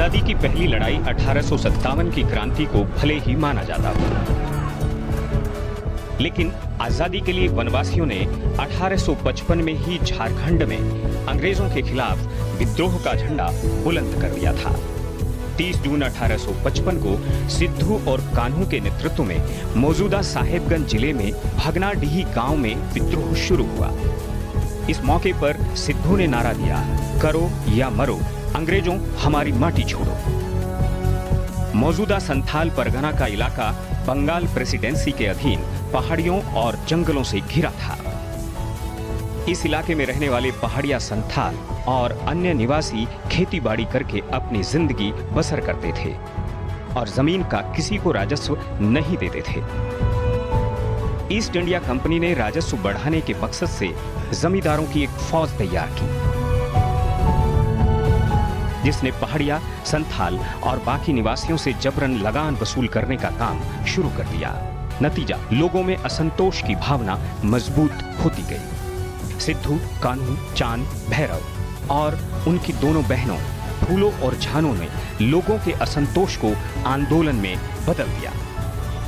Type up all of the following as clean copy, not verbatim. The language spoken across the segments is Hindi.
आजादी की पहली लड़ाई 1857 की क्रांति को भले ही माना जाता था, लेकिन आजादी के लिए वनवासियों ने 1855 में ही झारखंड में अंग्रेजों के खिलाफ विद्रोह का झंडा बुलंद कर दिया था। 30 जून 1855 को सिद्धू और कान्हू के नेतृत्व में मौजूदा साहेबगंज जिले में भगनाडीही गांव में विद्रोह शुरू हुआ। इस मौके पर सिद्धू ने नारा दिया, करो या मरो, अंग्रेजों हमारी माटी छोड़ो। मौजूदा संथाल परगना का इलाका बंगाल प्रेसिडेंसी के अधीन पहाड़ियों और जंगलों से घिरा था। इस इलाके में रहने वाले पहाड़िया संथाल और अन्य निवासी खेतीबाड़ी करके अपनी जिंदगी बसर करते थे और जमीन का किसी को राजस्व नहीं देते थे। ईस्ट इंडिया कंपनी ने राजस्व बढ़ाने के मकसद से जमींदारों की एक फौज तैयार की, जिसने पहाड़िया, संथाल और बाकी निवासियों से जबरन लगान वसूल करने का काम शुरू कर दिया। नतीजा, लोगों में असंतोष की भावना मजबूत होती गई। सिद्धू, कान्हू, चांद, भैरव और उनकी दोनों बहनों फूलों और झानों ने लोगों के असंतोष को आंदोलन में बदल दिया।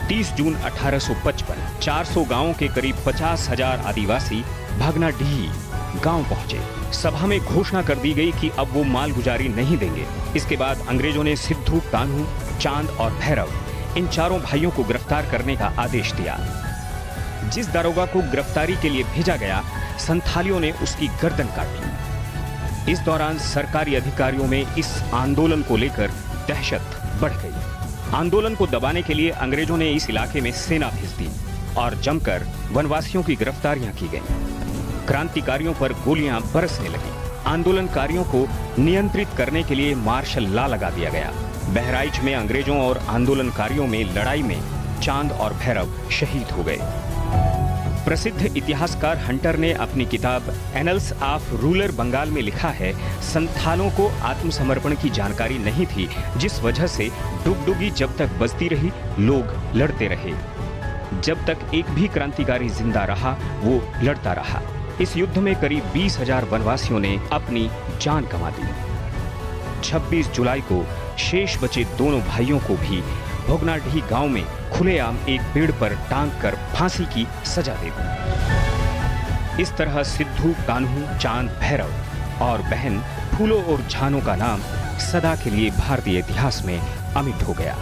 30 जून 1855 400 गांवों के करीब 50,000 आदिवासी भगनाडीही गांव पहुंचे। सभा में घोषणा कर दी गई कि अब वो मालगुजारी नहीं देंगे। इसके बाद अंग्रेजों ने सिद्धू, कान्हू, चांद और भैरव इन चारों भाइयों को गिरफ्तार करने का आदेश दिया। जिस दारोगा को गिरफ्तारी के लिए भेजा गया, संथालियों ने उसकी गर्दन काटी। इस दौरान सरकारी अधिकारियों में इस आंदोलन को लेकर दहशत बढ़ गई। आंदोलन को दबाने के लिए अंग्रेजों ने इस इलाके में सेना भेज दी और जमकर वनवासियों की गिरफ्तारियां की गईं। क्रांतिकारियों पर गोलियां बरसने लगी। आंदोलनकारियों को नियंत्रित करने के लिए मार्शल लॉ लगा दिया गया। बहराइच में अंग्रेजों और आंदोलनकारियों में लड़ाई में चांद और भैरव शहीद हो गए। प्रसिद्ध इतिहासकार हंटर ने अपनी किताब एनल्स ऑफ रूरल बंगाल में लिखा है, संथालों को आत्मसमर्पण की जानकारी नहीं थी, जिस वजह से डुगडुगी जब तक बजती रही, लोग लड़ते रहे। जब तक एक भी क्रांतिकारी जिंदा रहा, वो लड़ता रहा। इस युद्ध में करीब 20,000 वनवासियों ने अपनी जान गंवा दी। 26 जुलाई को शेष बचे दोनों भाइयों को भी भगनाडीही गांव में खुलेआम एक पेड़ पर टांग कर फांसी की सजा दे दी। इस तरह सिद्धू, कान्हू, चांद, भैरव और बहन फूलों और झानों का नाम सदा के लिए भारतीय इतिहास में अमिट हो गया।